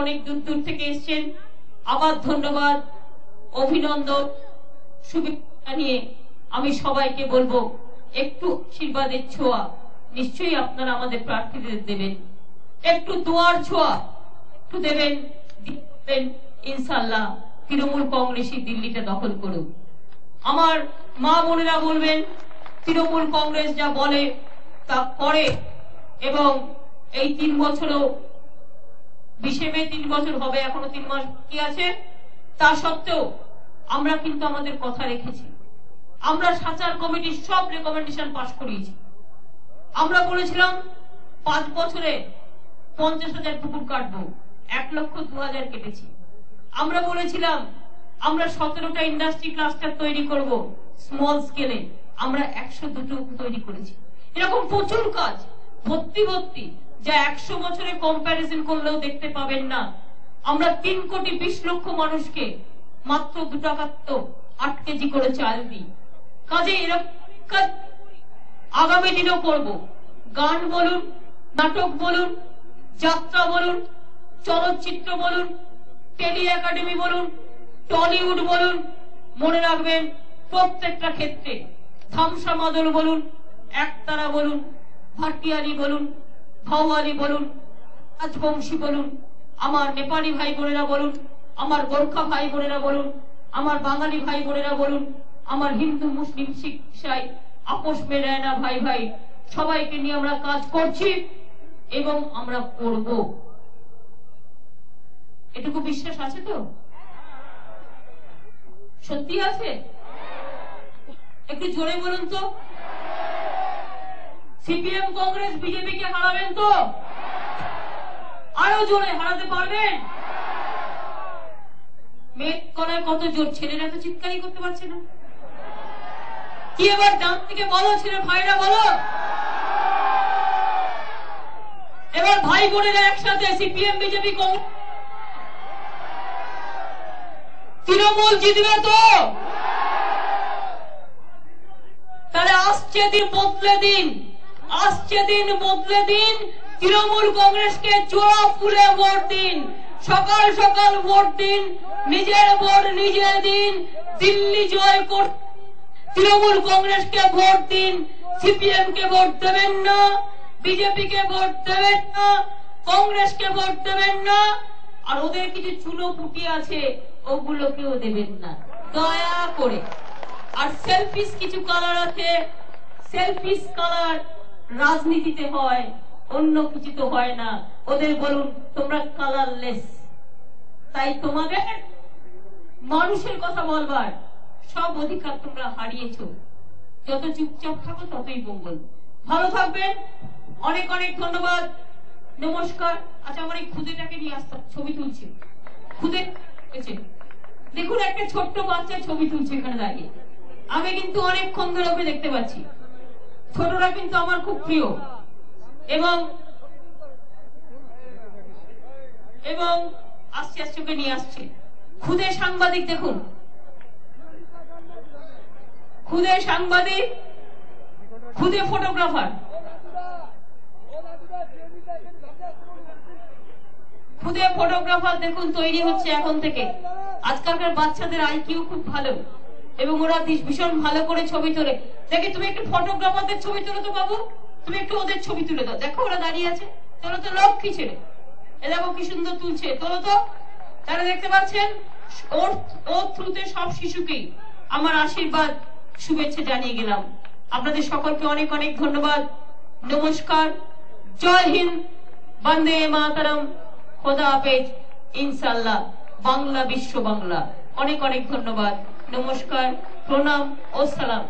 অনেক দূর দূর থেকে এসেছেন, আবার ধন্যবাদ, অভিনন্দন, শুভেচ্ছা নিয়ে আমি সবাইকে বলবো একটু আশীর্বাদের ছোঁয়া নিশ্চয়ই আপনারা আমাদের প্রার্থীদের দেবেন, একটু দোয়ার ছোঁয়া একটু দেবেন, ইনশাআল্লাহ তৃণমূল কংগ্রেসই দিল্লিটা দখল করুক। আমার মা বোনেরা বলবেন তৃণমূল কংগ্রেস যা বলে তা করে, এবং এই 3 বছরও 20 মে 3 বছর হবে, এখনো 3 মাস বাকি আছে, তা সত্ত্বেও আমরা কিন্তু আমাদের কথা রেখেছি। আমরা সাচার কমিটির সব রেকমেন্ডেশন পাস করিয়েছি। আমরা বলেছিলাম 5 বছরে 50,000 পুকুর কাটবো, 1,02,000 কেটেছি। আমরা বলেছিলাম আমরা 17টা ইন্ডাস্ট্রি ক্লাস্টার তৈরি করব স্মল স্কেলে, আমরা 102টো তৈরি করেছি। এরকম প্রচুর কাজ ভর্তি যা 100 বছরে কম্প্যারিজন করলেও দেখতে পাবেন না। আমরা 3 কোটি 20 লক্ষ মানুষকে মাত্র 2 টাকা তো 8 কেজি করে চাল দিই। কাজে এরকম কাজ আগামী দিনও করব। গান বলুন, নাটক বলুন, যাত্রা বলুন, চলচ্চিত্র বলুন, টেলি একাডেমি বলুন, টলিউড বলুন, মনে রাখবেন প্রত্যেকটা ক্ষেত্রে থামসা মাদল বলুন, একতারা বলুন, ভাটিয়ালি বলুন, ভাওয়ালি বলুন, রাজবংশী বলুন, আমার নেপালি ভাই বোনেরা বলুন, আমার গোর্খা ভাই বোনেরা বলুন, আমার বাঙালি ভাই বোনেরা বলুন, আমার হিন্দু মুসলিম শিখ ইসাই আপোষ মেলায় না ভাই ভাই, সবাইকে নিয়ে আমরা কাজ করছি এবং আমরা করব। এটুকু বিশ্বাস আছে তো? সত্যি আছে? একটু জোরে বলুন তো। সিপিএম কংগ্রেস বিজেপি কে হারাবেন তো? আরো জোরে হারাতে পারবেন? মেঘ কলায় কত জোর, ছেলেরা তো চিৎকারই করতে পারছে না। কি এবার ডান থেকে বলো, ছেলে ভাইরা বলো, এবার ভাই বোনেরা একসাথে সিপিএম বিজেপি কংগ্রেস তৃণমূল জিতবে তো? তাহলে আসছে দিন বদলে দিন, আসছে দিন বদলে দিন, তৃণমূল কংগ্রেসকে জোড়া ফুলে ভোট দিন, সকাল সকাল ভোট দিন, নিজের ভোট নিজে দিন, দিল্লি জয় কর। তৃণমূল কংগ্রেসকে ভোট দিন, সিপিএম কে ভোট দেবেন না, বিজেপি কে ভোট দেবেন না, কংগ্রেসকে ভোট দেবেন না, আর ওদের কিছু চুনো পুটি আছে ওগুলোকেও দেবেন না দয়া করে। আর সেলফিশ কিছু কালার আছে, সেলফিশ কালার রাজনীতিতে হয়, অন্য কিছু তো হয় না। ওদের বলুন তোমরা কালারলেস। তাই তোমাদের মানুষের কথা বলবার সব অধিকার তোমরা হারিয়েছো। যত চুপচাপ থাকো ততই মঙ্গল। ভালো থাকবেন, অনেক অনেক ধন্যবাদ, নমস্কার। আচ্ছা, আমার এই খুদেটাকে নিয়ে আসতে, ছবি তুলছে খুদে। দেখুন একটা ছোট্ট বাচ্চা ছবি তুলছে এখানে দাঁড়িয়ে। আমি কিন্তু অনেকক্ষণ ধরে ওকে দেখতে পাচ্ছি। ছোটরা কিন্তু আমার খুব প্রিয়, এবং এবং আস্তে আস্তে ওকে নিয়ে আসছে। খুদে সাংবাদিক, দেখুন খুদে সাংবাদিক, খুদে ফটোগ্রাফার, খুদে ফটোগ্রাফার দেখুন তৈরি হচ্ছে এখন থেকে। আজকালকার বাচ্চাদের আইকিউ খুব ভালো এবং ওরা ভীষণ ভালো করে ছবি তোলে। দেখে তুমি একটু ফটোগ্রাফারদের ছবি তোলো তো বাবু, তুমি একটু ওদের ছবি তুলে দাও। দেখো ওরা দাঁড়িয়ে আছে, তোলো তো, লক্ষ্মী ছেলে। এ দেখো কি সুন্দর তুলছে, তোলো তো। তারা দেখতে পাচ্ছেন ওর থ্রুতে সব শিশুকেই আমার আশীর্বাদ শুভেচ্ছা জানিয়ে গেলাম। আপনাদের সকলকে অনেক অনেক ধন্যবাদ, নমস্কার, জয় হিন্দ, বন্দে মাতরম, খোদা হাফেজ, ইনশাআল্লাহ বাংলা বিশ্ব বাংলা। অনেক অনেক ধন্যবাদ, নমস্কার, প্রণাম ও সালাম।